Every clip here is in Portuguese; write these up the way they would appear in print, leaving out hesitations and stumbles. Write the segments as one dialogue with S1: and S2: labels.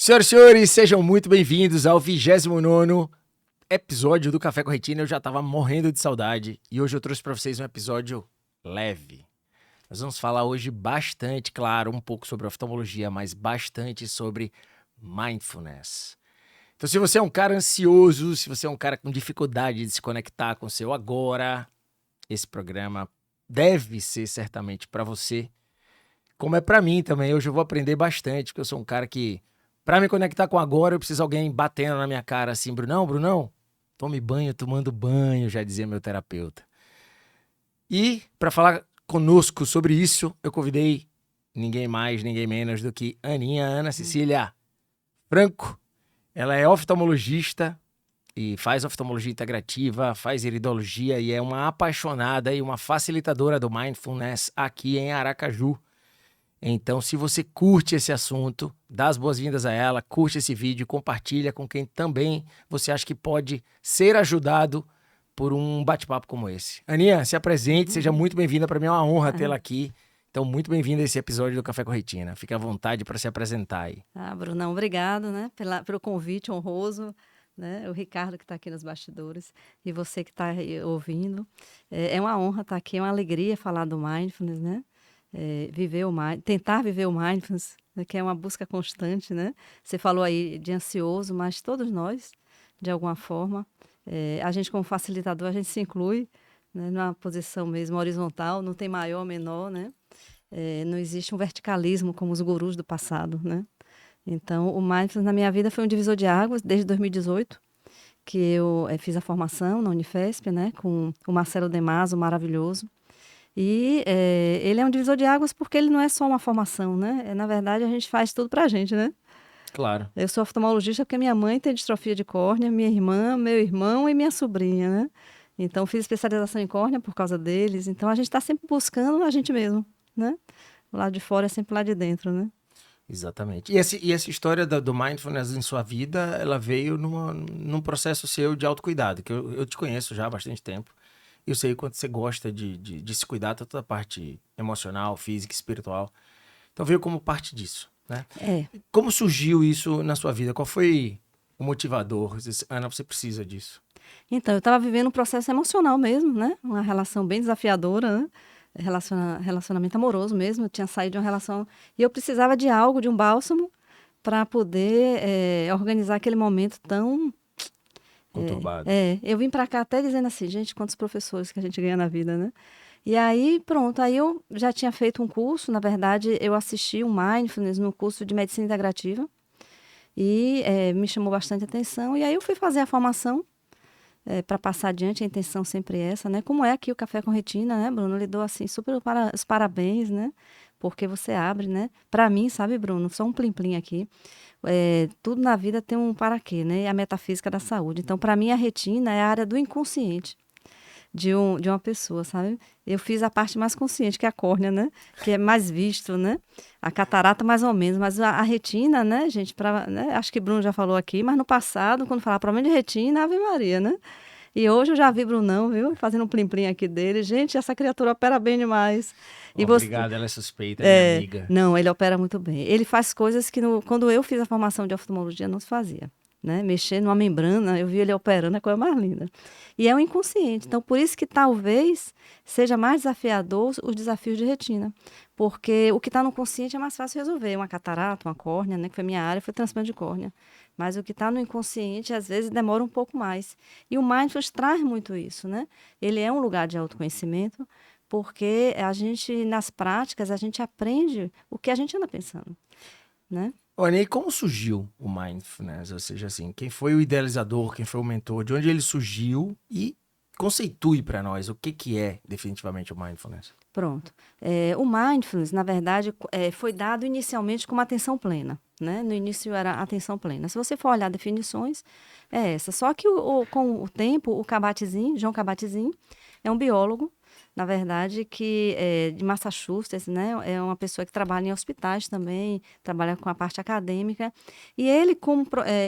S1: Senhoras e senhores, sejam muito bem-vindos ao 29º episódio do Café com Retina. Eu já tava morrendo de saudade e hoje eu trouxe para vocês um episódio leve. Nós vamos falar hoje bastante, claro, um pouco sobre oftalmologia, mas bastante sobre mindfulness. Então, se você é um cara ansioso, se você é um cara com dificuldade de se conectar com o seu agora, esse programa deve ser certamente para você, como é para mim também. Hoje eu vou aprender bastante, porque eu sou um cara que, para me conectar com agora, eu preciso de alguém batendo na minha cara assim, Brunão, tome banho tomando banho, já dizia meu terapeuta. E para falar conosco sobre isso, eu convidei ninguém mais, ninguém menos do que Ana Cecília Franco. Ela é oftalmologista e faz oftalmologia integrativa, faz iridologia e é uma apaixonada e uma facilitadora do mindfulness aqui em Aracaju. Então, se você curte esse assunto, dá as boas-vindas a ela, curte esse vídeo, compartilha com quem também você acha que pode ser ajudado por um bate-papo como esse. Aninha, se apresente, seja muito bem-vinda. Para mim é uma honra tê-la aqui. Então, muito bem-vinda a esse episódio do Café com Retina. Fique à vontade para se apresentar aí.
S2: Brunão, obrigado, né, pelo convite honroso, né, o Ricardo que está aqui nos bastidores e você que está ouvindo. É uma honra estar aqui, é uma alegria falar do mindfulness, né, tentar viver o mindfulness, né, que é uma busca constante, né. Você falou aí de ansioso, mas todos nós, de alguma forma, a gente como facilitador, a gente se inclui, né, numa posição mesmo horizontal, não tem maior ou menor, né. Não existe um verticalismo como os gurus do passado, né? Então, o mindfulness na minha vida foi um divisor de águas desde 2018, que eu fiz a formação na Unifesp, né, com o Marcelo Demaso, maravilhoso. E ele é um divisor de águas porque ele não é só uma formação, né? Na verdade, a gente faz tudo pra gente, né?
S1: Claro.
S2: Eu sou oftalmologista porque minha mãe tem distrofia de córnea, minha irmã, meu irmão e minha sobrinha, né? Então, fiz especialização em córnea por causa deles. Então, a gente está sempre buscando a gente mesmo, né? O lado de fora é sempre lá de dentro, né?
S1: Exatamente. E essa história do mindfulness em sua vida, ela veio num processo seu de autocuidado, que eu te conheço já há bastante tempo. Eu sei o quanto você gosta de se cuidar, toda a parte emocional, física, espiritual. Então veio como parte disso, né? Como surgiu isso na sua vida? Qual foi o motivador? Você disse, Ana, você precisa disso.
S2: Então, eu estava vivendo um processo emocional mesmo, né? Uma relação bem desafiadora, né? Relacionamento amoroso mesmo. Eu tinha saído de uma relação e eu precisava de algo, de um bálsamo, para poder organizar aquele momento tão
S1: Conturbado.
S2: eu vim para cá até dizendo assim, gente, quantos professores que a gente ganha na vida, né? E aí, pronto, aí eu já tinha feito um curso, na verdade, eu assisti um Mindfulness no curso de Medicina Integrativa e me chamou bastante atenção. E aí eu fui fazer a formação para passar adiante, a intenção sempre é essa, né? Como é aqui o Café com Retina, né, Bruno? Eu lhe dou, assim, super os parabéns, né? Porque você abre, né? Para mim, sabe, Bruno, só um plim-plim aqui. Tudo na vida tem um para quê, né? A metafísica da saúde. Então, para mim, a retina é a área do inconsciente de uma pessoa, sabe? Eu fiz a parte mais consciente, que é a córnea, né? Que é mais visto, né? A catarata, mais ou menos. Mas a retina, né, gente? Né? Acho que Bruno já falou aqui, mas no passado, quando falava problema de retina, Ave Maria, né? E hoje eu já vi Brunão, viu? Fazendo um plim-plim aqui dele. Gente, essa criatura opera bem demais. E
S1: Obrigado, ela é suspeita, minha amiga.
S2: Não, ele opera muito bem. Ele faz coisas que quando eu fiz a formação de oftalmologia não se fazia. Né? Mexer numa membrana, eu vi ele operando, é a coisa mais linda. E é um inconsciente. Então, por isso que talvez seja mais desafiador os desafios de retina. Porque o que está no consciente é mais fácil resolver. Uma catarata, uma córnea, né? Que foi minha área, foi transplante de córnea. Mas o que está no inconsciente, às vezes, demora um pouco mais. E o Mindfulness traz muito isso, né? Ele é um lugar de autoconhecimento, porque a gente, nas práticas, a gente aprende o que a gente anda pensando, né?
S1: Olha, e como surgiu o Mindfulness? Ou seja, assim, quem foi o idealizador, quem foi o mentor, de onde ele surgiu e conceitue para nós o que é definitivamente o Mindfulness.
S2: Pronto. O Mindfulness, na verdade, foi dado inicialmente como atenção plena, né? No início era atenção plena. Se você for olhar definições, é essa. Só que com o tempo, o Kabat-Zinn, John Kabat-Zinn, é um biólogo, na verdade, que é de Massachusetts, né? É uma pessoa que trabalha em hospitais também, trabalha com a parte acadêmica. E ele,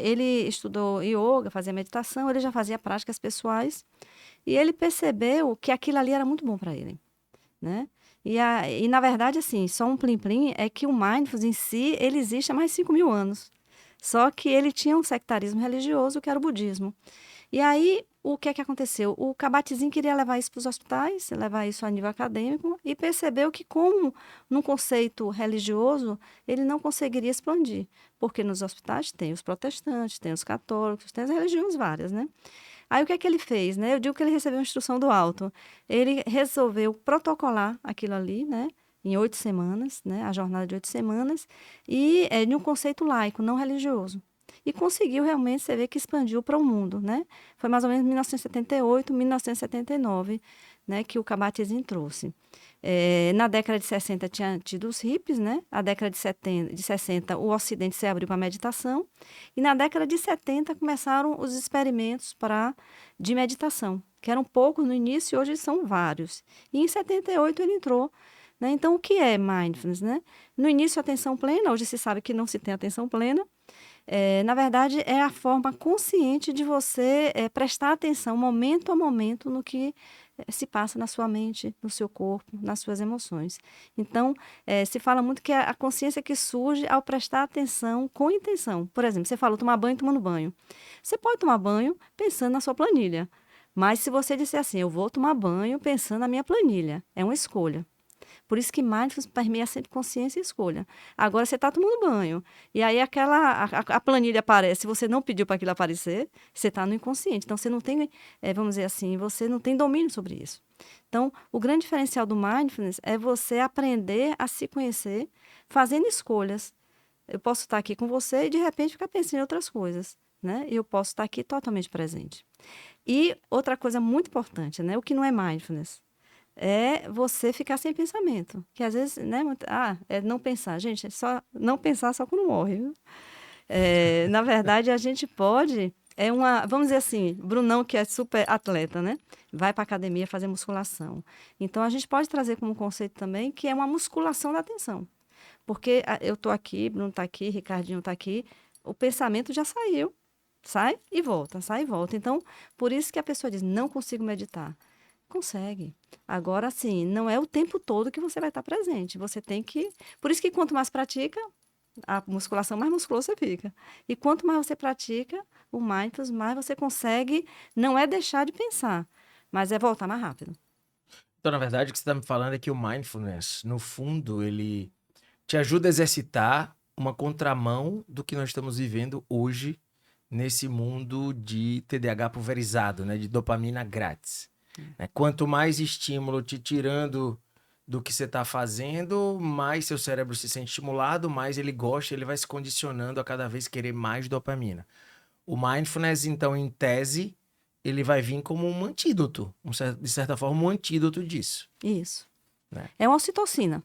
S2: ele estudou yoga, fazia meditação, ele já fazia práticas pessoais. E ele percebeu que aquilo ali era muito bom para ele, né? Na verdade, assim, só um plim-plim é que o Mindfulness em si, ele existe há mais de 5.000 anos. Só que ele tinha um sectarismo religioso, que era o budismo. E aí, o que é que aconteceu? O Kabat-Zinn queria levar isso para os hospitais, levar isso a nível acadêmico, e percebeu que, como num conceito religioso, ele não conseguiria expandir. Porque nos hospitais tem os protestantes, tem os católicos, tem as religiões várias, né? Aí, o que é que ele fez, né? Eu digo que ele recebeu uma instrução do alto. Ele resolveu protocolar aquilo ali, né? Em 8 semanas, né? A jornada de 8 semanas, e de um conceito laico, não religioso. E conseguiu realmente, você vê que expandiu para o mundo, né? Foi mais ou menos em 1978, 1979, né, que o Kabat-Zinn trouxe. Na década de 60 tinha tido os hippies, né? A década de 60 o Ocidente se abriu para a meditação. E na década de 70 começaram os experimentos de meditação, que eram poucos no início e hoje são vários. E em 78 ele entrou. Né? Então, o que é mindfulness? Né? No início, atenção plena, hoje se sabe que não se tem atenção plena. Na verdade, é a forma consciente de você prestar atenção momento a momento no que se passa na sua mente, no seu corpo, nas suas emoções. Então, se fala muito que é a consciência que surge ao prestar atenção com intenção. Por exemplo, você falou tomar banho tomando banho. Você pode tomar banho pensando na sua planilha, mas se você disser assim, eu vou tomar banho pensando na minha planilha, é uma escolha. Por isso que mindfulness permeia sempre consciência e escolha. Agora você está tomando banho, e aí a planilha aparece, se você não pediu para aquilo aparecer, você está no inconsciente. Então, você não tem, vamos dizer assim, você não tem domínio sobre isso. Então, o grande diferencial do mindfulness é você aprender a se conhecer fazendo escolhas. Eu posso estar aqui com você e, de repente, ficar pensando em outras coisas, né? E eu posso estar aqui totalmente presente. E outra coisa muito importante, né? O que não é mindfulness? É você ficar sem pensamento. Que às vezes, né? É não pensar. Gente, é só não pensar só quando morre. Viu? Na verdade, a gente pode. Vamos dizer assim, Brunão, que é super atleta, né? Vai para a academia fazer musculação. Então, a gente pode trazer como conceito também que é uma musculação da atenção. Porque eu estou aqui, Bruno está aqui, Ricardinho está aqui, o pensamento já saiu. Sai e volta, sai e volta. Então, por isso que a pessoa diz, não consigo meditar. Consegue. Agora, assim, não é o tempo todo que você vai estar presente. Você tem que. Por isso que quanto mais pratica a musculação, mais musculoso você fica. E quanto mais você pratica o mindfulness, mais você consegue. Não é deixar de pensar, mas é voltar mais rápido.
S1: Então, na verdade, o que você está me falando é que o mindfulness, no fundo, ele te ajuda a exercitar uma contramão do que nós estamos vivendo hoje nesse mundo de TDAH pulverizado, né? De dopamina grátis. Né? Quanto mais estímulo te tirando do que você está fazendo, mais seu cérebro se sente estimulado, mais ele gosta, ele vai se condicionando a cada vez querer mais dopamina. O mindfulness, então, em tese, ele vai vir como um antídoto, de certa forma, um antídoto disso.
S2: Isso.
S1: Né?
S2: É uma ocitocina.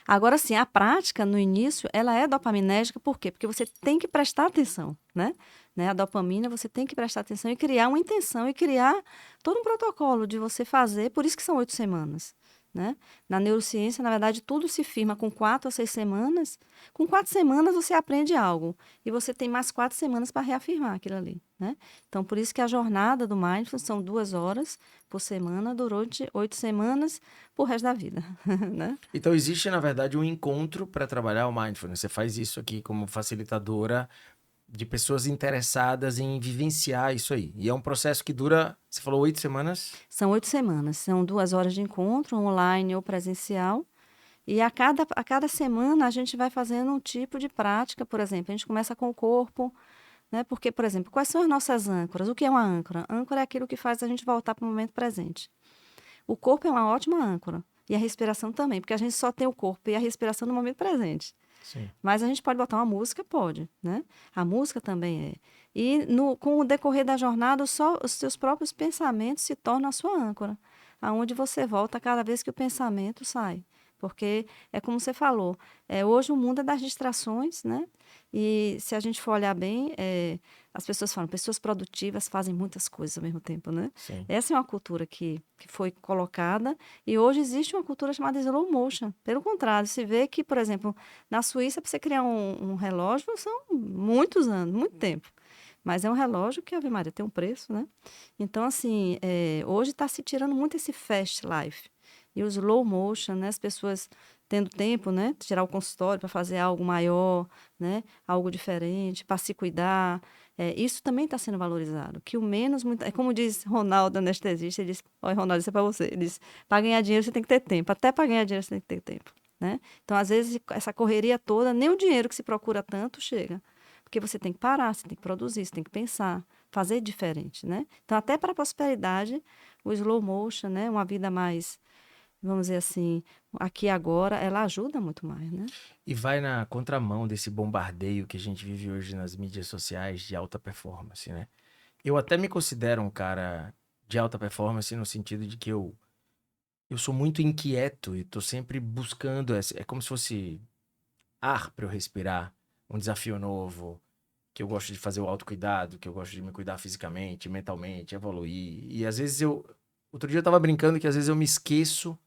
S2: Agora, sim, a prática, no início, ela é dopaminérgica, por quê? Porque você tem que prestar atenção, né? A dopamina, você tem que prestar atenção e criar uma intenção e criar todo um protocolo de você fazer, por isso que são 8 semanas, né? Na neurociência, na verdade, tudo se firma com 4 a 6 semanas. Com 4 semanas, você aprende algo e você tem mais 4 semanas para reafirmar aquilo ali, né? Então, por isso que a jornada do Mindfulness são 2 horas por semana durante 8 semanas pro resto da vida, né?
S1: Então, existe, na verdade, um encontro para trabalhar o Mindfulness. Você faz isso aqui como facilitadora de pessoas interessadas em vivenciar isso aí. E é um processo que dura, você falou, 8 semanas?
S2: São 8 semanas. São 2 horas de encontro, online ou presencial. E a cada semana a gente vai fazendo um tipo de prática. Por exemplo, a gente começa com o corpo, né? Porque, por exemplo, quais são as nossas âncoras? O que é uma âncora? Âncora é aquilo que faz a gente voltar para o momento presente. O corpo é uma ótima âncora. E a respiração também, porque a gente só tem o corpo e a respiração no momento presente.
S1: Sim.
S2: Mas a gente pode botar uma música? Pode, né? A música também é. E com o decorrer da jornada, só os seus próprios pensamentos se tornam a sua âncora, aonde você volta cada vez que o pensamento sai. Porque é como você falou, hoje o mundo é das distrações, né? E se a gente for olhar bem, as pessoas falam, pessoas produtivas fazem muitas coisas ao mesmo tempo, né?
S1: Sim.
S2: Essa é uma cultura que foi colocada e hoje existe uma cultura chamada slow motion. Pelo contrário, se vê que, por exemplo, na Suíça, para você criar um relógio, são muitos anos, muito tempo. Mas é um relógio que, Ave Maria, tem um preço, né? Então, assim, hoje está se tirando muito esse fast life. E o slow motion, né? As pessoas tendo tempo, né? Tirar o consultório para fazer algo maior, né? Algo diferente, para se cuidar. Isso também está sendo valorizado. Que o menos, é como diz Ronaldo, anestesista, ele diz, olha, Ronaldo, isso é para você. Ele diz, para ganhar dinheiro você tem que ter tempo. Até para ganhar dinheiro você tem que ter tempo, né? Então, às vezes, essa correria toda, nem o dinheiro que se procura tanto chega. Porque você tem que parar, você tem que produzir, você tem que pensar, fazer diferente, né? Então, até para a prosperidade, o slow motion, né? Uma vida mais, vamos dizer assim, aqui e agora, ela ajuda muito mais, né?
S1: E vai na contramão desse bombardeio que a gente vive hoje nas mídias sociais de alta performance, né? Eu até me considero um cara de alta performance no sentido de que eu sou muito inquieto e tô sempre buscando, é como se fosse ar para eu respirar, um desafio novo, que eu gosto de fazer o autocuidado, que eu gosto de me cuidar fisicamente, mentalmente, evoluir. E às vezes outro dia eu tava brincando que às vezes eu me esqueço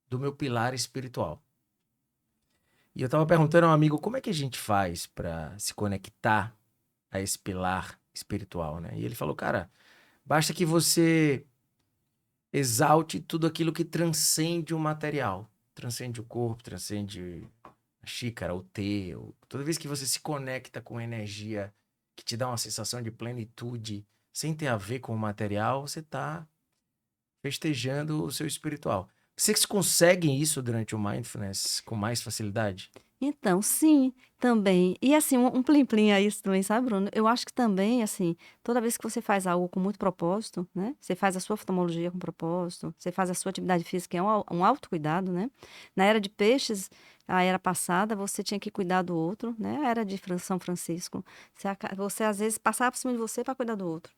S1: do meu pilar espiritual. E eu tava perguntando a um amigo como é que a gente faz para se conectar a esse pilar espiritual, né? E ele falou, cara, basta que você exalte tudo aquilo que transcende o material, transcende o corpo, transcende a xícara, o tê. Toda vez que você se conecta com energia que te dá uma sensação de plenitude, sem ter a ver com o material, você tá festejando o seu espiritual. Vocês conseguem isso durante o mindfulness com mais facilidade?
S2: Então, sim, também. E assim, um plim-plim a isso também, sabe, Bruno? Eu acho que também, assim, toda vez que você faz algo com muito propósito, né? Você faz a sua oftalmologia com propósito, você faz a sua atividade física, que é um autocuidado, né? Na era de peixes, a era passada, você tinha que cuidar do outro, né? A era de São Francisco. Você às vezes passava por cima de você para cuidar do outro.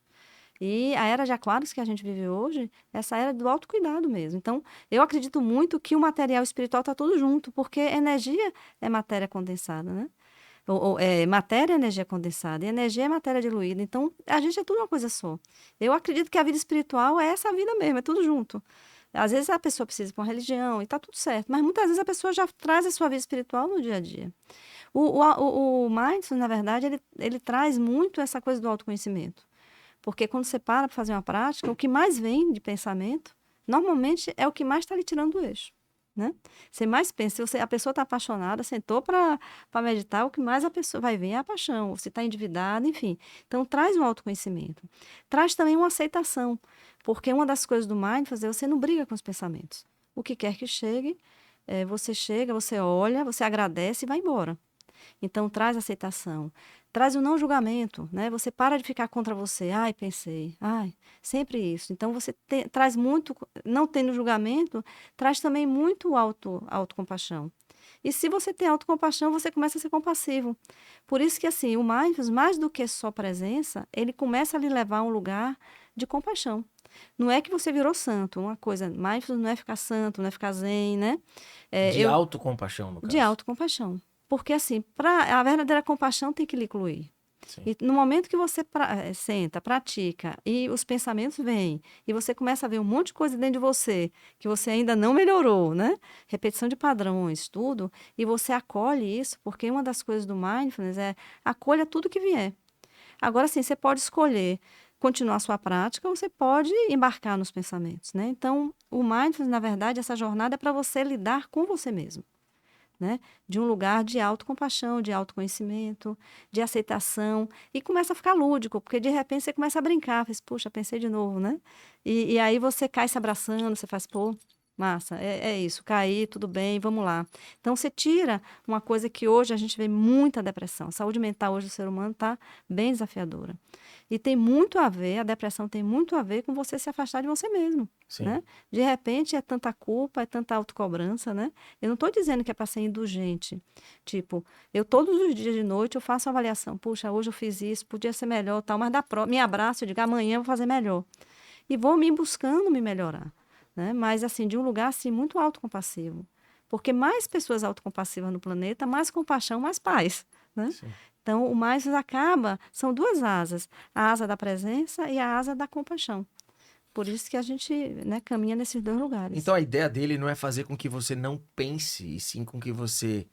S2: E a era de Aquários que a gente vive hoje, essa era do autocuidado mesmo. Então, eu acredito muito que o material espiritual está tudo junto, porque energia é matéria condensada, né? Matéria é energia condensada, e energia é matéria diluída. Então, a gente é tudo uma coisa só. Eu acredito que a vida espiritual é essa vida mesmo, é tudo junto. Às vezes a pessoa precisa ir para uma religião e está tudo certo, mas muitas vezes a pessoa já traz a sua vida espiritual no dia a dia. O Mindfulness, na verdade, ele traz muito essa coisa do autoconhecimento. Porque quando você para fazer uma prática, o que mais vem de pensamento, normalmente é o que mais está lhe tirando do eixo. Né? Você mais pensa, se a pessoa está apaixonada, sentou para meditar, o que mais a pessoa vai ver é a paixão, ou se está endividada, enfim. Então, traz um autoconhecimento. Traz também uma aceitação, porque uma das coisas do mindfulness é você não briga com os pensamentos. O que quer que chegue, você chega, você olha, você agradece e vai embora. Então, traz aceitação. Traz o não julgamento, né? Você para de ficar contra você. Ai, pensei. Ai, sempre isso. Então, você traz muito, não tendo julgamento, traz também muito autocompaixão. E se você tem autocompaixão, você começa a ser compassivo. Por isso que, assim, o mindfulness, mais do que só presença, ele começa a lhe levar a um lugar de compaixão. Não é que você virou santo, uma coisa, mindfulness não é ficar santo, não é ficar zen, né?
S1: De autocompaixão, no
S2: De
S1: caso.
S2: autocompaixão. Porque, assim, a verdadeira compaixão tem que lhe incluir.
S1: Sim.
S2: E no momento que você senta, pratica, e os pensamentos vêm, e você começa a ver um monte de coisa dentro de você, que você ainda não melhorou, né? Repetição de padrões, tudo, e você acolhe isso, porque uma das coisas do mindfulness é acolha tudo que vier. Agora, sim, você pode escolher continuar a sua prática ou você pode embarcar nos pensamentos, né? Então, o mindfulness, na verdade, essa jornada é para você lidar com você mesmo. Né? De um lugar de autocompaixão, de autoconhecimento, de aceitação, e começa a ficar lúdico, porque de repente você começa a brincar, faz, puxa, pensei de novo, né? E aí você cai se abraçando, você faz, pô, massa, é isso, caí, tudo bem, vamos lá. Então você tira uma coisa que hoje a gente vê muita depressão. A saúde mental hoje do ser humano está bem desafiadora. E tem muito a ver, a depressão tem muito a ver com você se afastar de você mesmo.
S1: Sim.
S2: Né? De repente é tanta culpa, é tanta autocobrança, né? Eu não estou dizendo que é para ser indulgente. Tipo, eu todos os dias de noite eu faço uma avaliação. Puxa, hoje eu fiz isso, podia ser melhor, tal, mas me abraço, eu digo, amanhã eu vou fazer melhor. E vou me buscando me melhorar. Né? Mas, assim, de um lugar, assim, muito autocompassivo. Porque mais pessoas autocompassivas no planeta, mais compaixão, mais paz. Né? Então, o mais acaba, são duas asas. A asa da presença e a asa da compaixão. Por isso que a gente, né, caminha nesses dois lugares.
S1: Então a ideia dele não é fazer com que você não pense, e sim com que você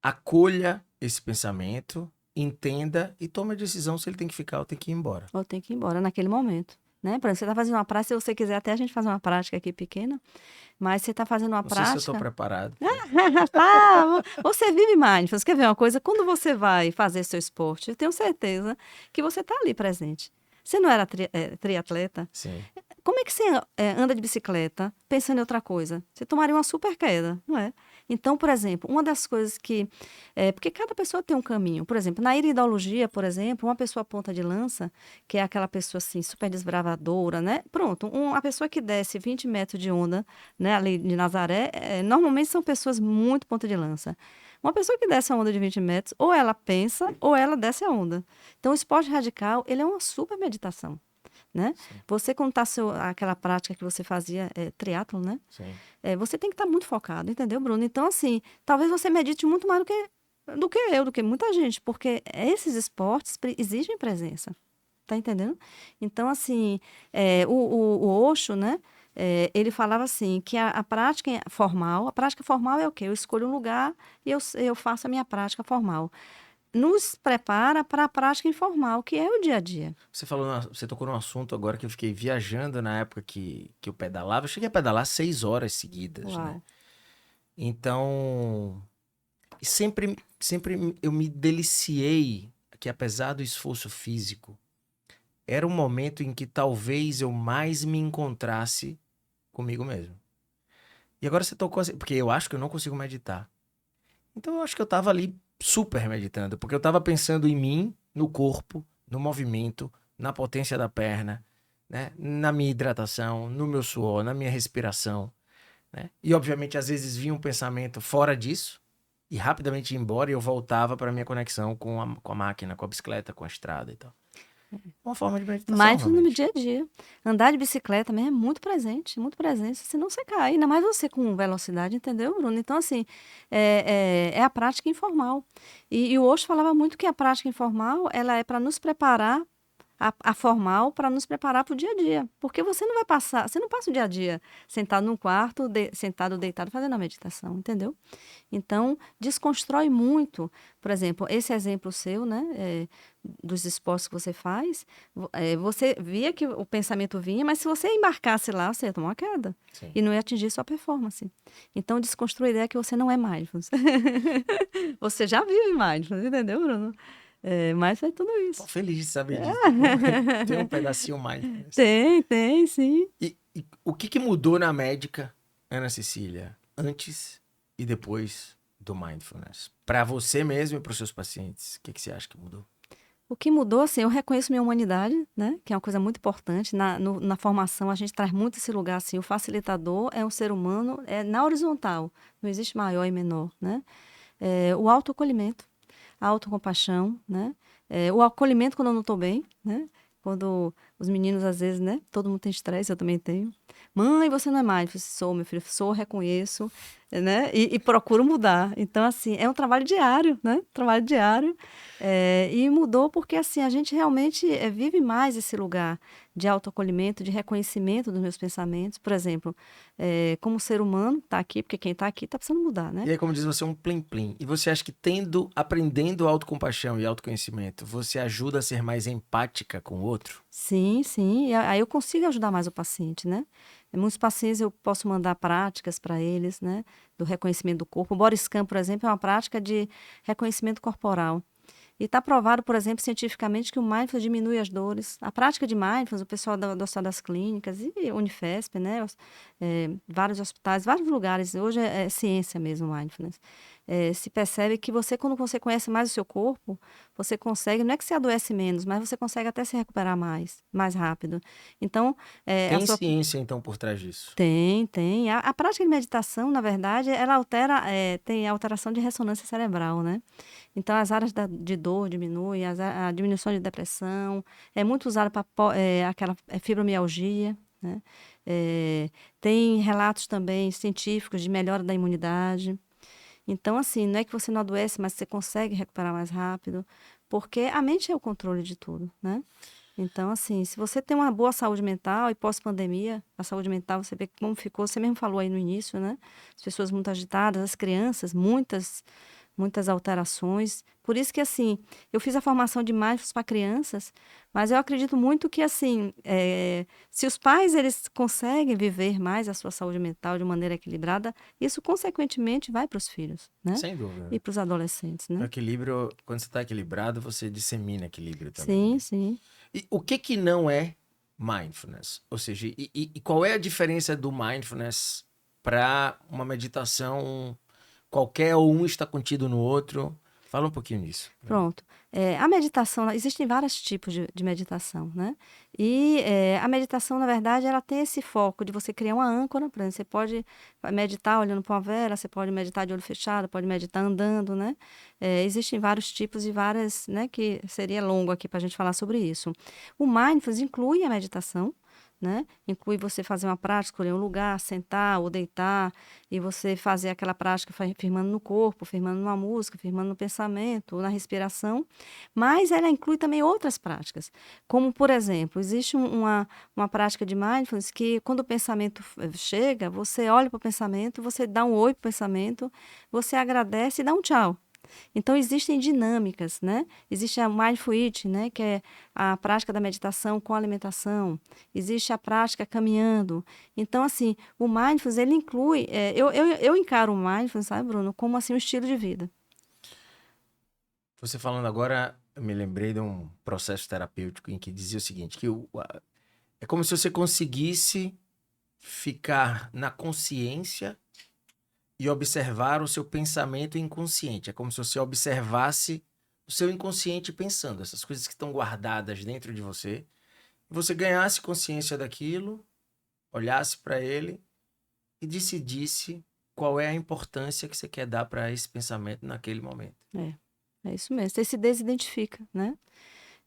S1: acolha esse pensamento, entenda e tome a decisão se ele tem que ficar ou tem que ir embora.
S2: Ou tem que ir embora naquele momento. Né? Por exemplo, você está fazendo uma prática, se você quiser até a gente fazer uma prática aqui pequena, Mas você está fazendo uma
S1: Não sei se eu
S2: prática.
S1: estou preparado.
S2: Você vive mindfulness. Quer ver uma coisa? Quando você vai fazer seu esporte, eu tenho certeza que você está ali presente. Você não era triatleta?
S1: Sim.
S2: Como é que você anda de bicicleta pensando em outra coisa? Você tomaria uma super queda, não é? Então, por exemplo, uma das coisas que... porque cada pessoa tem um caminho. Por exemplo, na iridologia, por exemplo, uma pessoa ponta de lança, que é aquela pessoa assim, super desbravadora, né? Pronto, a pessoa que desce 20 metros de onda, né, ali de Nazaré, normalmente são pessoas muito ponta de lança. Uma pessoa que desce a onda de 20 metros, ou ela pensa, ou ela desce a onda. Então, o esporte radical, ele é uma super meditação. Né? Você, quando está aquela prática que você fazia, triatlon, né?
S1: Sim.
S2: Você tem que estar muito focado, entendeu, Bruno? Então, assim, talvez você medite muito mais do que muita gente, porque esses esportes exigem presença, tá entendendo? Então, assim, o Osho, né? Ele falava assim, que a prática formal é o quê? Eu escolho um lugar e eu faço a minha prática formal. Nos prepara para a prática informal, que é o dia a dia.
S1: Você tocou num assunto agora que eu fiquei viajando na época que eu pedalava. Eu cheguei a pedalar 6 horas seguidas, né?
S2: Uau.
S1: Então, sempre eu me deliciei que apesar do esforço físico, era um momento em que talvez eu mais me encontrasse comigo mesmo. E agora você tocou assim, porque eu acho que eu não consigo meditar. Então eu acho que eu tava ali super meditando, porque eu tava pensando em mim, no corpo, no movimento, na potência da perna, né? Na minha hidratação, no meu suor, na minha respiração, né? E obviamente às vezes vinha um pensamento fora disso e rapidamente ia embora e eu voltava para minha conexão com a máquina, com a bicicleta, com a estrada e tal. Uma forma de meditação,
S2: Mindfulness no
S1: realmente.
S2: dia a dia. Andar de bicicleta mesmo é muito presente, muito presente. Senão você cai. Ainda mais você com velocidade, entendeu, Bruno? Então, assim, é a prática informal. E o Osho falava muito que a prática informal, ela é para nos preparar, a formal, para nos preparar para o dia a dia. Porque você não passa o dia a dia sentado num quarto, sentado, deitado, fazendo a meditação, entendeu? Então, desconstrói muito. Por exemplo, esse exemplo seu, né, dos esportes que você faz, você via que o pensamento vinha, mas se você embarcasse lá, você ia tomar uma queda.
S1: Sim.
S2: E não ia atingir sua performance. Então, desconstrui a ideia que você não é mindfulness. Você já vive mindfulness, entendeu, Bruno? Mas é tudo
S1: Tô
S2: isso.
S1: feliz de saber disso. Tem um pedacinho mais.
S2: Tem, sim.
S1: E o que mudou na médica, Ana Cecília, antes e depois do mindfulness? Para você mesmo e para os seus pacientes, o que você acha que mudou?
S2: O que mudou, assim, eu reconheço minha humanidade, né? Que é uma coisa muito importante. Na formação, a gente traz muito esse lugar, assim, o facilitador é um ser humano, na horizontal, não existe maior e menor, né? O autoacolhimento, a autocompaixão, né? O acolhimento quando eu não estou bem, né? Quando os meninos, às vezes, né? Todo mundo tem estresse, eu também tenho. Mãe, você não é mindfulness? Sou, meu filho, sou, reconheço, né? E procuro mudar. Então, assim, é um trabalho diário, né? Trabalho diário. E mudou porque, assim, a gente realmente vive mais esse lugar de autoacolhimento, de reconhecimento dos meus pensamentos. Por exemplo, como ser humano, tá aqui, porque quem tá aqui tá precisando mudar, né?
S1: E aí, como diz você, é um plim-plim. E você acha que aprendendo autocompaixão e autoconhecimento, você ajuda a ser mais empática com o outro?
S2: Sim, sim. E aí eu consigo ajudar mais o paciente, né? Muitos pacientes eu posso mandar práticas para eles, né? Do reconhecimento do corpo. O Body Scan, por exemplo, é uma prática de reconhecimento corporal. E está provado, por exemplo, cientificamente que o mindfulness diminui as dores. A prática de mindfulness, o pessoal do Hospital das Clínicas e Unifesp, né? Vários hospitais, vários lugares, hoje é ciência mesmo, mindfulness. Se percebe que quando você conhece mais o seu corpo, você consegue, não é que você adoece menos, mas você consegue até se recuperar mais rápido. Então,
S1: Tem ciência, então, por trás disso?
S2: Tem. A prática de meditação, na verdade, ela tem alteração de ressonância cerebral, né? Então, as áreas de dor diminuem, a diminuição de depressão, é muito usada para aquela fibromialgia, né? Tem relatos também científicos de melhora da imunidade. Então, assim, não é que você não adoece, mas você consegue recuperar mais rápido, porque a mente é o controle de tudo, né? Então, assim, se você tem uma boa saúde mental e pós-pandemia, a saúde mental, você vê como ficou, você mesmo falou aí no início, né? As pessoas muito agitadas, as crianças, muitas muitas alterações. Por isso que, assim, eu fiz a formação de mindfulness para crianças, mas eu acredito muito que, assim, se os pais eles conseguem viver mais a sua saúde mental de maneira equilibrada, isso, consequentemente, vai para os filhos, né?
S1: Sem dúvida.
S2: E para os adolescentes,
S1: O
S2: né?
S1: equilíbrio, quando você está equilibrado, você dissemina equilíbrio também,
S2: Sim,
S1: né?
S2: sim.
S1: E o que que não é mindfulness? Ou seja, e qual é a diferença do mindfulness para uma meditação qualquer ou um está contido no outro? Fala um pouquinho nisso.
S2: Pronto. A meditação, existem vários tipos de meditação, né? E a meditação, na verdade, ela tem esse foco de você criar uma âncora. Por exemplo, você pode meditar olhando para uma vela, você pode meditar de olho fechado, pode meditar andando, né? Existem vários tipos e várias, né? Que seria longo aqui para a gente falar sobre isso. O mindfulness inclui a meditação, né? Inclui você fazer uma prática, escolher um lugar, sentar ou deitar, e você fazer aquela prática firmando no corpo, firmando numa música, firmando no pensamento, ou na respiração. Mas ela inclui também outras práticas, como, por exemplo, existe uma prática de mindfulness que, quando o pensamento chega, você olha para o pensamento, você dá um oi para o pensamento, você agradece e dá um tchau. Então, existem dinâmicas, né? Existe a Mindful Eating, né? Que é a prática da meditação com a alimentação. Existe a prática caminhando. Então, assim, o Mindfulness, ele inclui... eu encaro o Mindfulness, sabe, Bruno, como, assim, um estilo de vida.
S1: Você falando agora, eu me lembrei de um processo terapêutico em que dizia o seguinte, que é como se você conseguisse ficar na consciência e observar o seu pensamento inconsciente. É como se você observasse o seu inconsciente pensando, essas coisas que estão guardadas dentro de você. E você ganhasse consciência daquilo, olhasse para ele e decidisse qual é a importância que você quer dar para esse pensamento naquele momento.
S2: É isso mesmo. Você se desidentifica, né?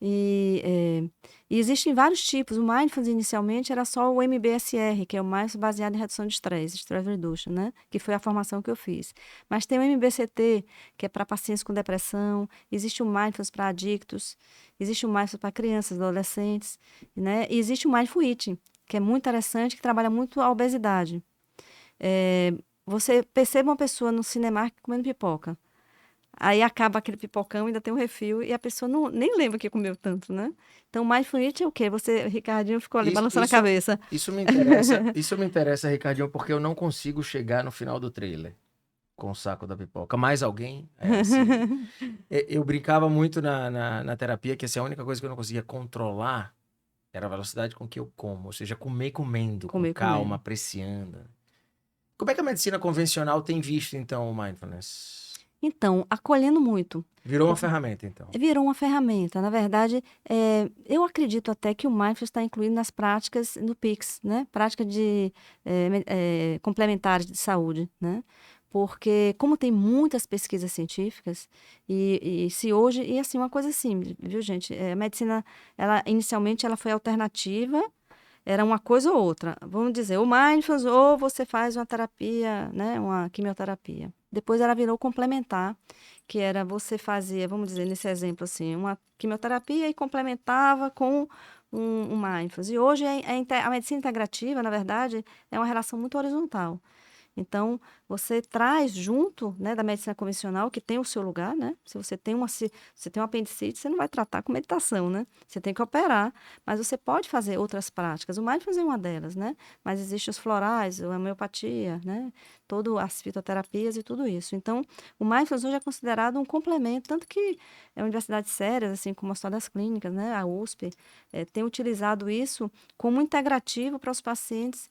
S2: E existem vários tipos. O Mindfulness, inicialmente, era só o MBSR, que é o mais baseado em redução de estresse, Stress Reduction, né? Que foi a formação que eu fiz. Mas tem o MBCT, que é para pacientes com depressão. Existe o Mindfulness para adictos. Existe o Mindfulness para crianças, adolescentes, né? E existe o Mindful Eating, que é muito interessante, que trabalha muito a obesidade. Você percebe uma pessoa no Cinemark comendo pipoca. Aí acaba aquele pipocão, ainda tem um refil, e a pessoa nem lembra que comeu tanto, né? Então, mindful eating é o quê? Você, Ricardinho, ficou ali
S1: Isso,
S2: balançando a
S1: isso,
S2: cabeça.
S1: isso me interessa, Ricardinho, porque eu não consigo chegar no final do trailer com o saco da pipoca. Mais alguém? Assim, eu brincava muito na terapia que assim, a única coisa que eu não conseguia controlar era a velocidade com que eu como. Ou seja, comer comendo, com
S2: Comer
S1: calma,
S2: comendo.
S1: apreciando. Como é que a medicina convencional tem visto, então, o mindfulness?
S2: Então, acolhendo muito.
S1: Virou uma ferramenta, então.
S2: Virou uma ferramenta. Na verdade, eu acredito até que o mindfulness está incluído nas práticas no PICS, né? Prática de complementares de saúde, né? Porque, como tem muitas pesquisas científicas, e se hoje... E, assim, uma coisa assim, viu, gente? A medicina, inicialmente, ela foi alternativa, era uma coisa ou outra. Vamos dizer, o mindfulness, ou você faz uma terapia, né? Uma quimioterapia. Depois ela virou complementar, que era você fazia, vamos dizer, nesse exemplo assim, uma quimioterapia e complementava com um mindfulness. E hoje a medicina integrativa, na verdade, é uma relação muito horizontal. Então, você traz junto, né, da medicina convencional, que tem o seu lugar, né? Se você tem uma apendicite, você não vai tratar com meditação, né? Você tem que operar, mas você pode fazer outras práticas. O mindfulness é uma delas, né? Mas existem os florais, a homeopatia, né? Todas as fitoterapias e tudo isso. Então, o mindfulness hoje é considerado um complemento, tanto que universidades sérias, assim como a Hospital das Clínicas, né, a USP, tem utilizado isso como integrativo para os pacientes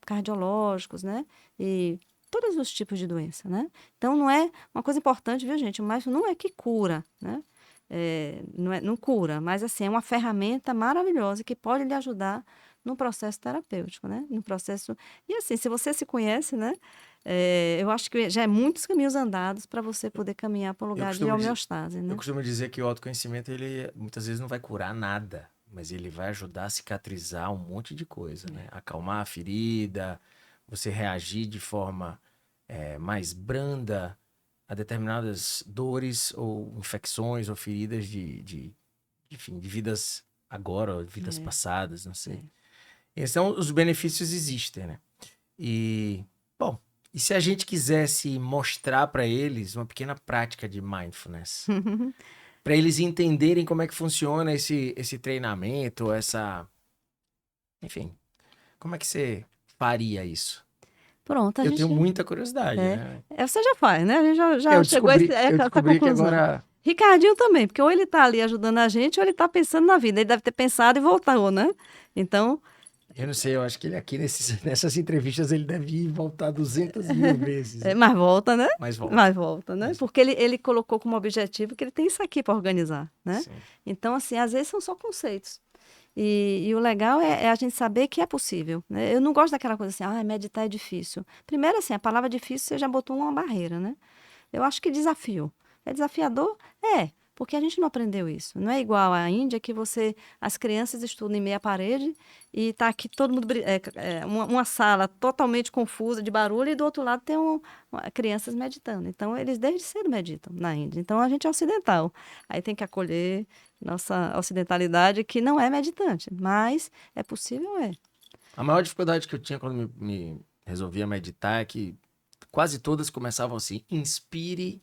S2: cardiológicos, né? E todos os tipos de doença, né? Então, não é uma coisa importante, viu, gente? Mas não é que cura, né? Não cura, mas, assim, é uma ferramenta maravilhosa que pode lhe ajudar no processo terapêutico, né? No processo... E, assim, se você se conhece, né? Eu acho que já é muitos caminhos andados para você poder caminhar para um lugar de homeostase,
S1: Eu
S2: né?
S1: costumo dizer que o autoconhecimento, ele muitas vezes não vai curar nada, mas ele vai ajudar a cicatrizar um monte de coisa, né? Acalmar a ferida, você reagir de forma mais branda a determinadas dores ou infecções ou feridas enfim, de vidas agora, ou vidas passadas, não sei. Então, os benefícios existem, né? E, bom, E se a gente quisesse mostrar para eles uma pequena prática de mindfulness, para eles entenderem como é que funciona esse treinamento, enfim, como é que você faria isso?
S2: Pronto, a
S1: Eu tenho
S2: gente.
S1: muita curiosidade,
S2: É,
S1: né?
S2: você já faz, né? A gente já
S1: Eu
S2: chegou a
S1: descobri, eu
S2: essa
S1: descobri que
S2: conclusão.
S1: agora
S2: Ricardinho também, porque ou ele está ali ajudando a gente, ou ele está pensando na vida. Ele deve ter pensado e voltou, né? Então,
S1: eu não sei, eu acho que ele aqui nessas entrevistas ele deve voltar 200.000 vezes,
S2: mas volta, né?
S1: mas volta.
S2: Mas volta, né?
S1: Mas,
S2: Porque ele colocou como objetivo que ele tem isso aqui para organizar, né?
S1: sim.
S2: Então, assim, às vezes são só conceitos. E o legal é a gente saber que é possível, né? Eu não gosto daquela coisa assim, meditar é difícil. Primeiro, assim, a palavra difícil você já botou uma barreira, né? Eu acho que desafio. É desafiador? É, porque a gente não aprendeu isso. Não é igual à Índia que as crianças estudam em meia parede e está aqui todo mundo, uma sala totalmente confusa de barulho e do outro lado tem crianças meditando. Então, eles desde cedo meditam na Índia. Então, a gente é ocidental. Aí tem que acolher nossa ocidentalidade que não é meditante, mas é possível, é.
S1: A maior dificuldade que eu tinha quando me resolvia meditar é que quase todas começavam assim: inspire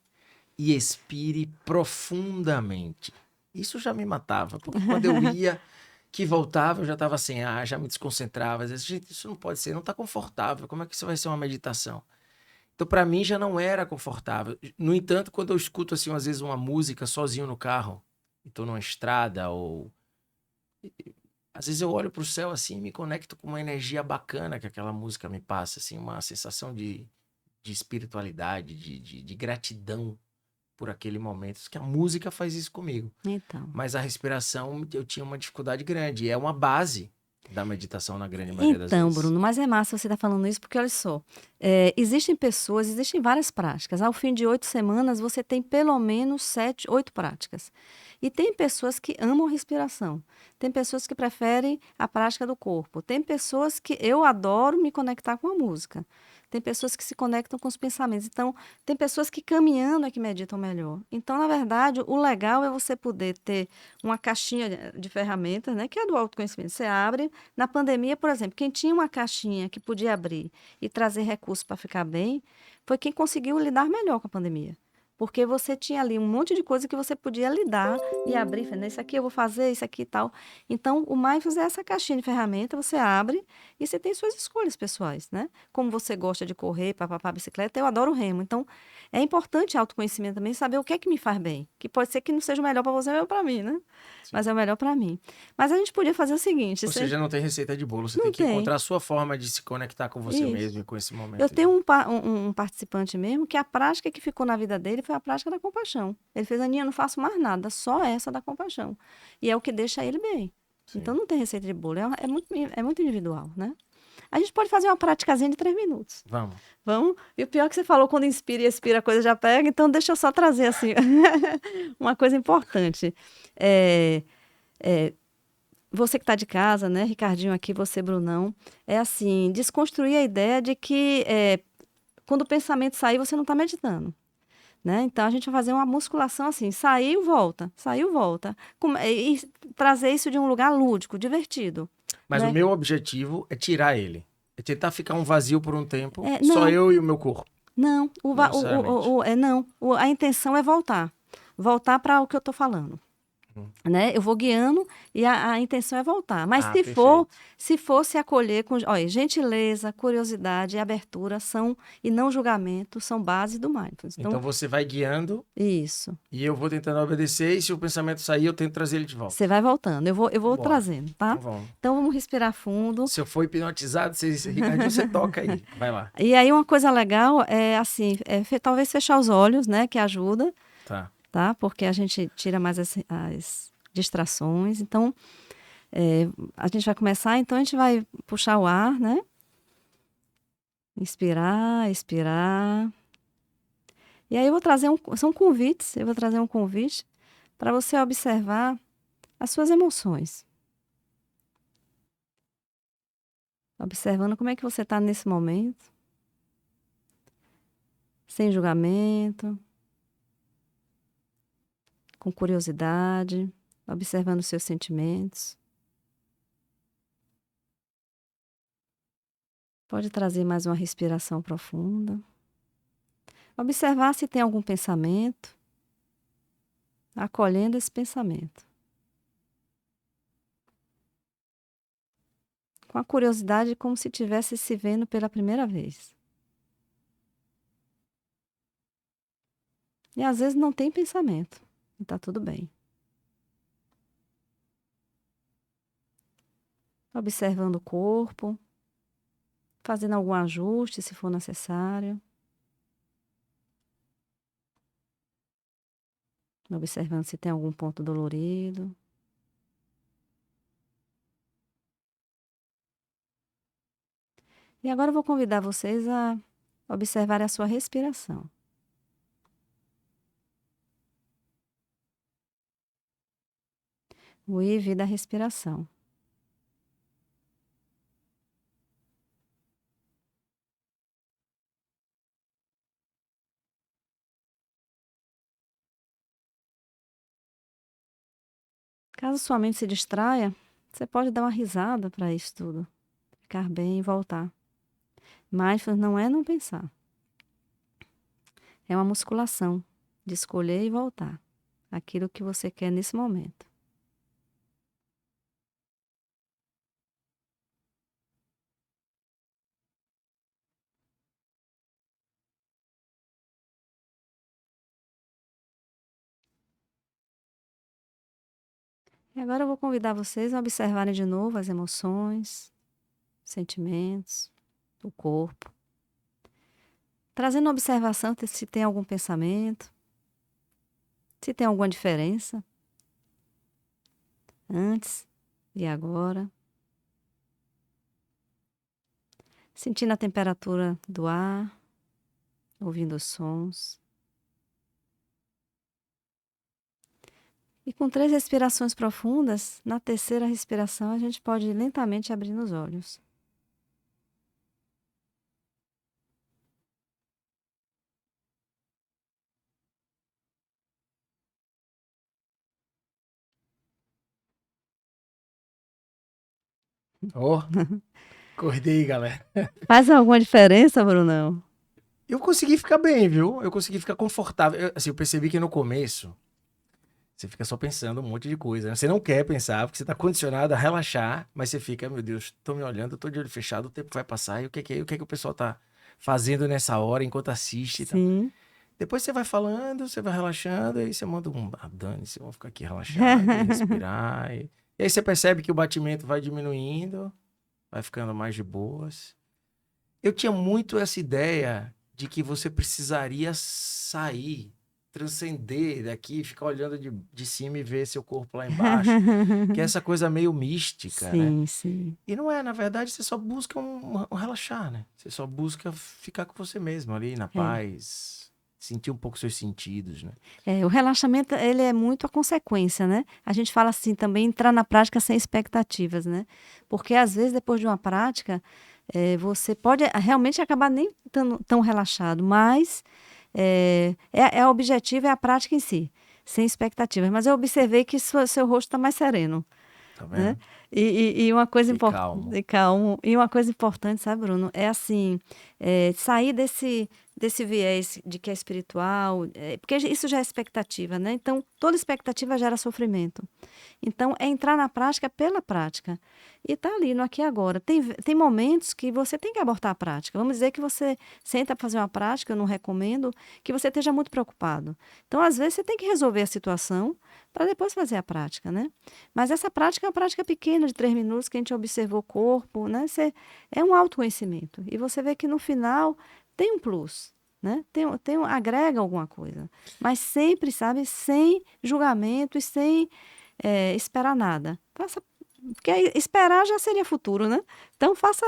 S1: e expire profundamente. Isso já me matava, porque quando eu ia, que voltava, eu já estava assim, já me desconcentrava. Às vezes, gente, isso não pode ser, não está confortável. Como é que isso vai ser uma meditação? Então, para mim, já não era confortável. No entanto, quando eu escuto, assim, às vezes, uma música sozinho no carro, e estou numa estrada, ou às vezes eu olho para o céu assim e me conecto com uma energia bacana que aquela música me passa, assim, uma sensação de espiritualidade, de gratidão por aquele momento. Que a música faz isso comigo.
S2: Então.
S1: Mas a respiração eu tinha uma dificuldade grande. E é uma base da meditação na grande maioria das
S2: Então,
S1: vezes.
S2: Bruno, mas é massa você estar falando isso, porque olha só, existem várias práticas. Ao fim de 8 semanas, você tem pelo menos 7, 8 práticas. E tem pessoas que amam respiração, tem pessoas que preferem a prática do corpo, tem pessoas que eu adoro me conectar com a música. Tem pessoas que se conectam com os pensamentos. Então, tem pessoas que caminhando é que meditam melhor. Então, na verdade, o legal é você poder ter uma caixinha de ferramentas, né, que é do autoconhecimento. Você abre. Na pandemia, por exemplo, quem tinha uma caixinha que podia abrir e trazer recursos para ficar bem, foi quem conseguiu lidar melhor com a pandemia. Porque você tinha ali um monte de coisa que você podia lidar e abrir, falando, isso aqui eu vou fazer, isso aqui e tal. Então, o Mindfulness é essa caixinha de ferramenta, você abre e você tem suas escolhas pessoais, né? Como você gosta de correr, papapá, bicicleta, eu adoro remo. Então, é importante autoconhecimento também, saber o que é que me faz bem. Que pode ser que não seja o melhor para você, é o melhor para mim, né?
S1: Sim.
S2: Mas é o melhor para mim. Mas a gente podia fazer o seguinte...
S1: Ou seja, não tem receita de bolo. Você
S2: Não
S1: tem que
S2: tem.
S1: encontrar a sua forma de se conectar com você mesmo
S2: Isso.
S1: e com esse momento.
S2: Eu tenho um participante mesmo que a prática que ficou na vida dele foi a prática da compaixão. Ele fez, Aninha, eu não faço mais nada, só essa da compaixão. E é o que deixa ele bem.
S1: Sim.
S2: Então não tem receita de bolo, é muito individual, né? A gente pode fazer uma praticazinha de 3 minutos.
S1: Vamos.
S2: Vamos? E o pior é que você falou, quando inspira e expira, a coisa já pega. Então deixa eu só trazer assim uma coisa importante. Você que está de casa, né, Ricardinho aqui, você, Brunão, é assim, desconstruir a ideia de que quando o pensamento sair, você não está meditando, né? Então, a gente vai fazer uma musculação assim, saiu, volta, e trazer isso de um lugar lúdico, divertido.
S1: Mas
S2: Né?
S1: o meu objetivo é tirar ele. É tentar ficar um vazio por um tempo, só
S2: Não,
S1: eu e o meu corpo.
S2: não,
S1: Não necessariamente.
S2: a intenção é voltar. Voltar para o que eu estou falando. Né? Eu vou guiando e a intenção é voltar. Mas
S1: Perfeito.
S2: se fosse acolher com, olha, gentileza, curiosidade e abertura e não julgamento são base do mindfulness.
S1: Então você vai guiando.
S2: Isso.
S1: E eu vou tentando obedecer, e se o pensamento sair, eu tento trazer ele de volta.
S2: Você vai voltando, eu vou trazendo, tá? Então vamos respirar fundo.
S1: Se eu for hipnotizado, Ricardinho, você toca aí. Vai lá.
S2: E aí uma coisa legal é assim, talvez fechar os olhos, né? Que ajuda. Tá? Porque a gente tira mais as distrações. Então, a gente vai começar, então a gente vai puxar o ar, né? Inspirar, expirar. E aí eu vou trazer são convites, eu vou trazer um convite para você observar as suas emoções. Observando como é que você está nesse momento. Sem julgamento. Com curiosidade. Observando os seus sentimentos. Pode trazer mais uma respiração profunda. Observar se tem algum pensamento, acolhendo esse pensamento. Com a curiosidade, como se estivesse se vendo pela primeira vez. E às vezes não tem pensamento, e tá tudo bem. Observando o corpo, fazendo algum ajuste se for necessário. Observando se tem algum ponto dolorido. E agora eu vou convidar vocês a observar a sua respiração. O IV da respiração. Caso sua mente se distraia, você pode dar uma risada para isso tudo. Ficar bem e voltar. Mindfulness não é não pensar. É uma musculação de escolher e voltar. Aquilo que você quer nesse momento. E agora eu vou convidar vocês a observarem de novo as emoções, sentimentos, o corpo. Trazendo observação se tem algum pensamento, se tem alguma diferença antes e agora. Sentindo a temperatura do ar, ouvindo os sons. E com 3 respirações profundas, na terceira respiração a gente pode ir lentamente abrindo os olhos.
S1: Ó, acordei, galera.
S2: Faz alguma diferença, Brunão?
S1: Eu consegui ficar bem, viu? Eu consegui ficar confortável. Eu percebi que no começo você fica só pensando um monte de coisa, né? Você não quer pensar, porque você tá condicionado a relaxar, mas você fica, meu Deus, tô me olhando, tô de olho fechado, o tempo vai passar, e o que é que o pessoal tá fazendo nessa hora enquanto assiste e tal.
S2: Sim.
S1: Depois você vai falando, você vai relaxando, aí você manda dane-se, vamos ficar aqui relaxado, e respirar. E aí você percebe que o batimento vai diminuindo, vai ficando mais de boas. Eu tinha muito essa ideia de que você precisaria sair, transcender daqui, ficar olhando de cima e ver seu corpo lá embaixo, que é essa coisa meio mística, né?
S2: Sim, sim.
S1: E não é, na verdade, você só busca um relaxar, né? Você só busca ficar com você mesmo ali, na
S2: É.
S1: paz, sentir um pouco seus sentidos, né?
S2: O relaxamento, ele é muito a consequência, né? A gente fala assim também, entrar na prática sem expectativas, né? Porque às vezes, depois de uma prática, você pode realmente acabar nem tão relaxado, mas o objetivo é a prática em si, sem expectativas. Mas eu observei que seu rosto está mais sereno,
S1: Tá
S2: né?
S1: vendo?
S2: E uma coisa
S1: E
S2: importante,
S1: calmo.
S2: calmo. E uma coisa importante, sabe, Bruno? É assim, sair desse viés de que é espiritual, porque isso já é expectativa, né? Então, toda expectativa gera sofrimento. Então, é entrar na prática pela prática. E tá ali, no aqui e agora. Tem momentos que você tem que abortar a prática. Vamos dizer que você senta para fazer uma prática, eu não recomendo, que você esteja muito preocupado. Então, às vezes, você tem que resolver a situação para depois fazer a prática, né? Mas essa prática é uma prática pequena, de 3 minutos, que a gente observou o corpo, né? É um autoconhecimento. E você vê que no final tem um plus, né? Agrega alguma coisa. Mas sempre, sabe, sem julgamento e sem esperar nada. Porque esperar já seria futuro, né? Então faça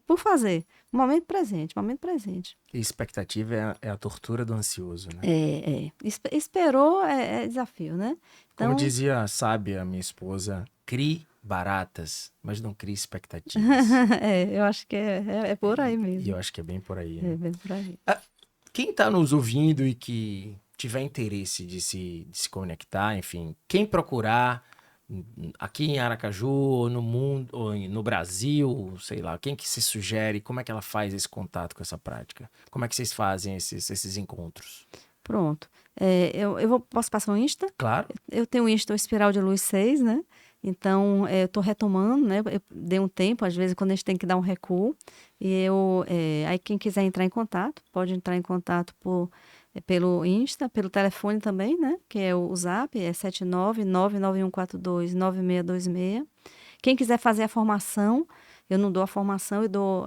S2: por fazer. Momento presente, momento presente.
S1: E expectativa é a tortura do ansioso, né?
S2: Esperou é desafio, né?
S1: Como
S2: Então,
S1: dizia a sábia, minha esposa, crie baratas, mas não crie expectativas.
S2: eu acho que é por aí
S1: E eu
S2: mesmo.
S1: acho que é bem por aí,
S2: É
S1: né?
S2: bem por aí.
S1: Quem está nos ouvindo e que tiver interesse de se conectar, enfim, quem procurar aqui em Aracaju, ou no mundo, ou no Brasil, sei lá, quem que se sugere, como é que ela faz esse contato com essa prática? Como é que vocês fazem esses encontros?
S2: Pronto. Posso passar o Insta?
S1: Claro.
S2: Eu tenho o Insta, o Espiral de Luz 6, né? Então, eu estou retomando, né? Eu dei um tempo, às vezes, quando a gente tem que dar um recuo. Aí, quem quiser entrar em contato, pode entrar em contato pelo Insta, pelo telefone também, né? Que é o Zap, é 79991429626. Quem quiser fazer a formação, eu não dou a formação, eu dou,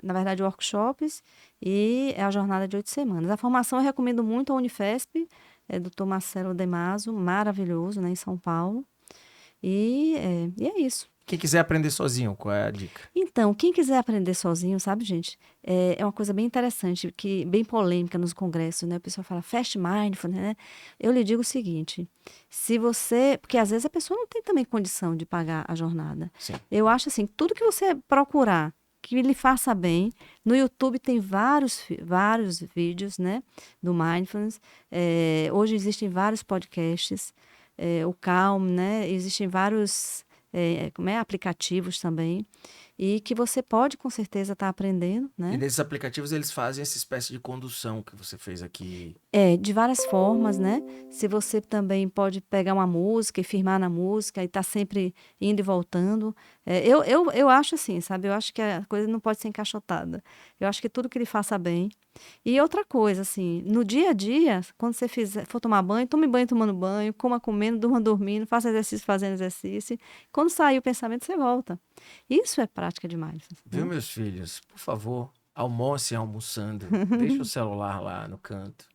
S2: na verdade, workshops e é a jornada de 8 semanas. A formação eu recomendo muito a Unifesp, Dr. Marcelo Demaso, maravilhoso, né, em São Paulo. E é isso.
S1: Quem quiser aprender sozinho, qual é a dica?
S2: Então, quem quiser aprender sozinho, sabe, gente, é uma coisa bem interessante, bem polêmica nos congressos, né? O pessoal fala Fast Mindfulness, né? Eu lhe digo o seguinte, porque às vezes a pessoa não tem também condição de pagar a jornada.
S1: Sim.
S2: Eu acho assim, tudo que você procurar que lhe faça bem, no YouTube tem vários vídeos, né, do Mindfulness. Hoje existem vários podcasts, o Calm, né? Existem vários aplicativos também, e que você pode com certeza estar aprendendo, né?
S1: E nesses aplicativos eles fazem essa espécie de condução que você fez aqui.
S2: De várias formas, né? Se você também pode pegar uma música e firmar na música e estar sempre indo e voltando. Eu acho assim, sabe? Eu acho que a coisa não pode ser encaixotada. Eu acho que tudo que ele faça bem. E outra coisa, assim, no dia a dia, quando você for tomar banho, tome banho tomando banho, coma comendo, durma dormindo, faça exercício fazendo exercício. Quando sair o pensamento, você volta. Isso é prática demais.
S1: Viu, meus filhos? Por favor, almocem almoçando. Deixa o celular lá no canto.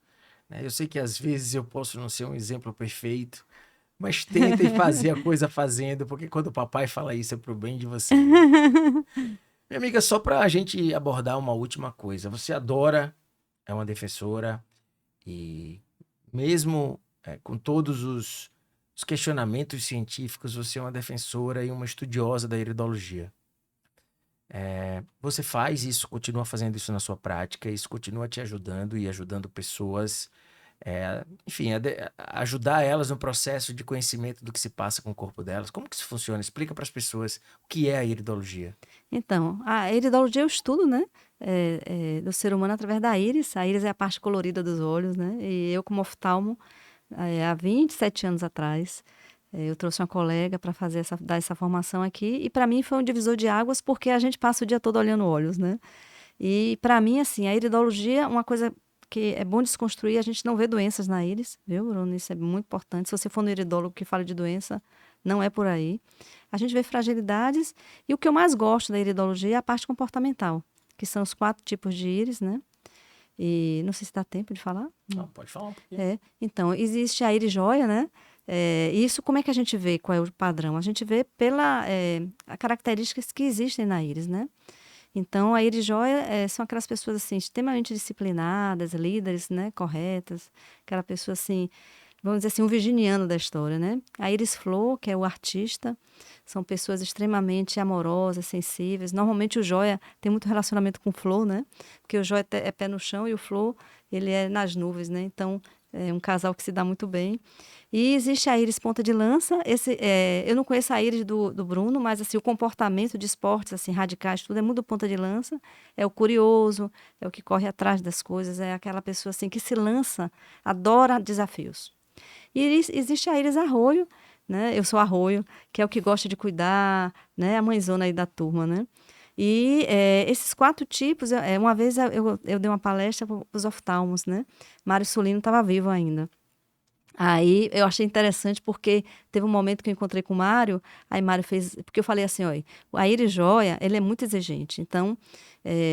S1: Eu sei que às vezes eu posso não ser um exemplo perfeito, mas tentem fazer a coisa fazendo, porque quando o papai fala isso é pro bem de você. Minha amiga, só pra gente abordar uma última coisa. Você adora, é uma defensora, e mesmo com todos os questionamentos científicos, você é uma defensora e uma estudiosa da iridologia. Você faz isso, continua fazendo isso na sua prática, isso continua te ajudando e ajudando pessoas, enfim, ajudar elas no processo de conhecimento do que se passa com o corpo delas. Como que isso funciona? Explica para as pessoas o que é a iridologia.
S2: Então, a iridologia é o estudo, né, do ser humano através da íris. A íris é a parte colorida dos olhos, né? E eu, como oftalmo, há 27 anos atrás, eu trouxe uma colega para dar essa formação aqui, e para mim foi um divisor de águas, porque a gente passa o dia todo olhando olhos, né? E para mim, assim, a iridologia, uma coisa que é bom desconstruir, a gente não vê doenças na íris, viu, Bruno? Isso é muito importante. Se você for no iridólogo que fala de doença, não é por aí. A gente vê fragilidades, e o que eu mais gosto da iridologia é a parte comportamental, que são os 4 tipos de íris, né? E não sei se dá tempo de falar.
S1: Não, pode falar um pouquinho.
S2: Então, existe a íris joia, né? Isso, como é que a gente vê qual é o padrão? A gente vê pelas características que existem na íris, né? Então, a íris joia são aquelas pessoas assim, extremamente disciplinadas, líderes, né, corretas, aquela pessoa assim, vamos dizer assim, um virginiano da história, né? A íris flor, que é o artista, são pessoas extremamente amorosas, sensíveis. Normalmente o joia tem muito relacionamento com flor, né? Porque o joia é pé no chão e o flor, ele é nas nuvens, né? Então, é um casal que se dá muito bem. E existe a íris ponta de lança. Eu não conheço a íris do Bruno, mas assim, o comportamento de esportes assim, radicais, tudo é muito ponta de lança. É o curioso, é o que corre atrás das coisas, é aquela pessoa assim, que se lança, adora desafios. E existe a íris arroio, né? Eu sou arroio, que é o que gosta de cuidar, né? A mãezona aí da turma, né? E esses 4 tipos, uma vez eu dei uma palestra para os oftalmos, né? Mário Sulino estava vivo ainda. Aí eu achei interessante porque teve um momento que eu encontrei com o Mário, aí Mário fez, porque eu falei assim, olha, a íris joia, ele é muito exigente, então,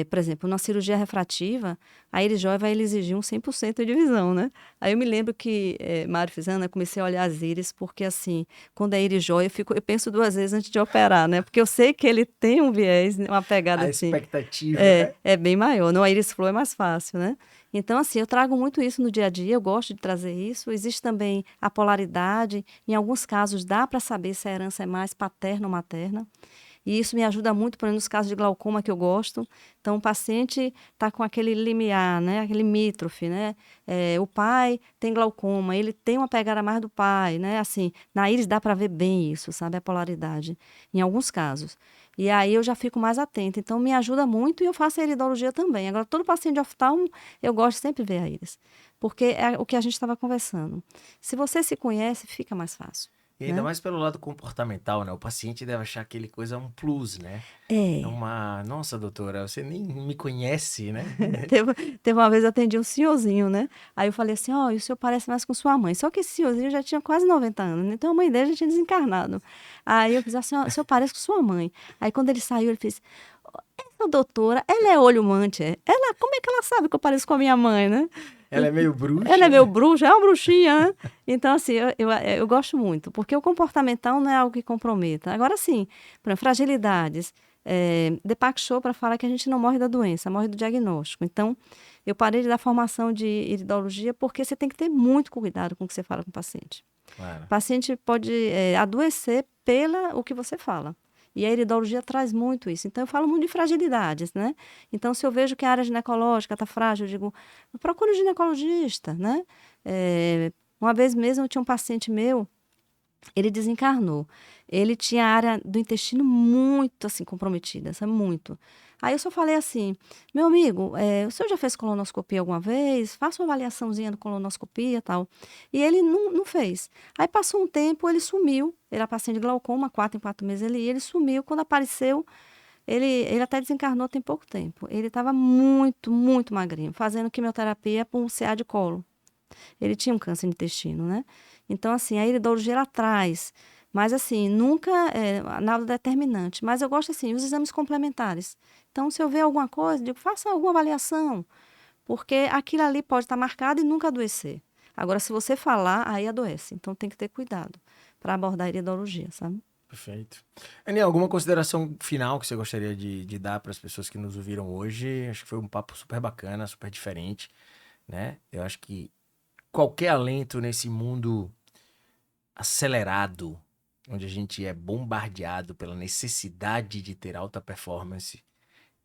S2: por exemplo, na cirurgia refrativa, a íris joia vai exigir um 100% de visão, né? Aí eu me lembro que Mário fez, Ana, eu comecei a olhar as íris, porque assim, quando é íris joia, eu penso 2 vezes antes de operar, né? Porque eu sei que ele tem um viés, uma pegada assim.
S1: A expectativa, né?
S2: É bem maior, no a íris flor é mais fácil, né? Então, assim, eu trago muito isso no dia a dia, eu gosto de trazer isso. Existe também a polaridade, em alguns casos dá para saber se a herança é mais paterna ou materna. E isso me ajuda muito, por exemplo, nos casos de glaucoma que eu gosto. Então, o paciente está com aquele limiar, né? Aquele limítrofe, né? O pai tem glaucoma, ele tem uma pegada mais do pai, né? Assim, na íris dá para ver bem isso, sabe? A polaridade, em alguns casos. E aí eu já fico mais atenta. Então, me ajuda muito e eu faço a iridologia também. Agora, todo paciente de oftalmo, eu gosto sempre de ver a íris. Porque é o que a gente estava conversando. Se você se conhece, fica mais fácil.
S1: E ainda
S2: Né?
S1: mais pelo lado comportamental, né? O paciente deve achar aquele coisa um plus, né? É
S2: É.
S1: uma... Nossa, doutora, você nem me conhece, né?
S2: Teve uma vez eu atendi um senhorzinho, né? Aí eu falei assim, ó, o senhor parece mais com sua mãe. Só que esse senhorzinho já tinha quase 90 anos, né? Então a mãe dele já tinha desencarnado. Aí eu fiz assim, ó, o senhor parece com sua mãe. Aí quando ele saiu, ele fez, essa doutora, ela é olho mante, é? Ela, como é que ela sabe que eu pareço com a minha mãe, né?
S1: Ela é meio bruxa.
S2: Ela é meio bruxa, é uma bruxinha, né? Então, assim, eu gosto muito, porque o comportamental não é algo que comprometa. Agora, sim, por exemplo, fragilidades. Deepak Chopra fala que a gente não morre da doença, morre do diagnóstico. Então, eu parei de dar formação de iridologia porque você tem que ter muito cuidado com o que você fala com o paciente.
S1: Claro.
S2: O paciente pode adoecer pela o que você fala. E a iridologia traz muito isso. Então, eu falo muito de fragilidades, né? Então, se eu vejo que a área ginecológica está frágil, eu digo, procure um ginecologista, né? Uma vez mesmo, eu tinha um paciente meu, ele desencarnou. Ele tinha a área do intestino muito, assim, comprometida, sabe? Muito. Aí eu só falei assim, meu amigo, o senhor já fez colonoscopia alguma vez? Faça uma avaliaçãozinha de colonoscopia e tal. E ele não fez. Aí passou um tempo, ele sumiu. Ele era paciente de glaucoma, 4 em 4 meses ele sumiu. Quando apareceu, ele até desencarnou tem pouco tempo. Ele estava muito, muito magrinho, fazendo quimioterapia por um CA de colo. Ele tinha um câncer no intestino, né? Então, assim, a iridologia ela traz, mas assim, nunca nada determinante. Mas eu gosto, assim, os exames complementares. Então, se eu ver alguma coisa, digo, faça alguma avaliação, porque aquilo ali pode estar marcado e nunca adoecer. Agora, se você falar, aí adoece. Então, tem que ter cuidado para abordar a iridologia, sabe?
S1: Perfeito. Aninha, alguma consideração final que você gostaria de dar para as pessoas que nos ouviram hoje? Acho que foi um papo super bacana, super diferente, né? Eu acho que qualquer alento nesse mundo acelerado, onde a gente é bombardeado pela necessidade de ter alta performance,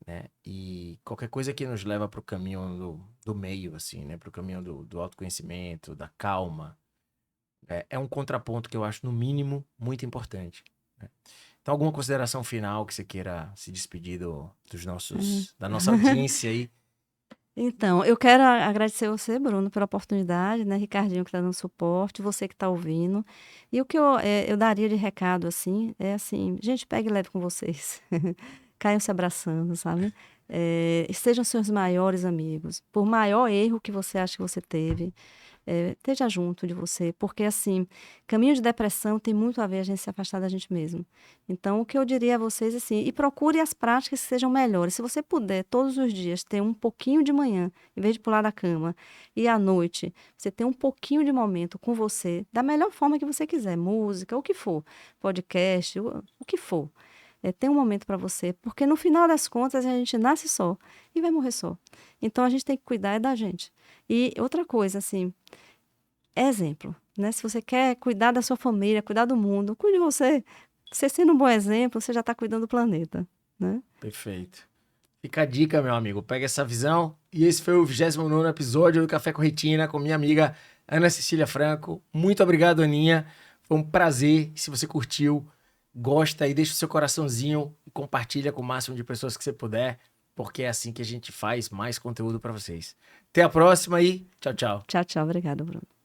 S1: né? E qualquer coisa que nos leva para o caminho do meio, assim, né? Para o caminho do autoconhecimento, da calma, é um contraponto que eu acho, no mínimo, muito importante, né? Então, alguma consideração final que você queira se despedir da nossa audiência aí?
S2: Então, eu quero agradecer você, Bruno, pela oportunidade, né? Ricardinho que está dando suporte, você que está ouvindo. E o que eu daria de recado, assim, é assim, gente, pegue leve com vocês. Caiam se abraçando, sabe? Sejam seus maiores amigos. Por maior erro que você acha que você teve, esteja junto de você. Porque, assim, caminho de depressão tem muito a ver a gente se afastar da gente mesmo. Então, o que eu diria a vocês, assim, e procure as práticas que sejam melhores. Se você puder, todos os dias, ter um pouquinho de manhã, em vez de pular da cama, e à noite, você ter um pouquinho de momento com você, da melhor forma que você quiser, música, o que for, podcast, o que for. Tem um momento para você, porque no final das contas a gente nasce só e vai morrer só. Então a gente tem que cuidar da gente. E outra coisa, assim, exemplo, né? Se você quer cuidar da sua família, cuidar do mundo, cuide de você. Você sendo um bom exemplo, você já está cuidando do planeta, né?
S1: Perfeito. Fica a dica, meu amigo. Pega essa visão. E esse foi o 29º episódio do Café com Retina com minha amiga Ana Cecília Franco. Muito obrigado, Aninha. Foi um prazer. Se você curtiu, gosta aí, deixa o seu coraçãozinho e compartilha com o máximo de pessoas que você puder, porque é assim que a gente faz mais conteúdo para vocês. Até a próxima e tchau, tchau.
S2: Tchau, tchau. Obrigada, Bruno.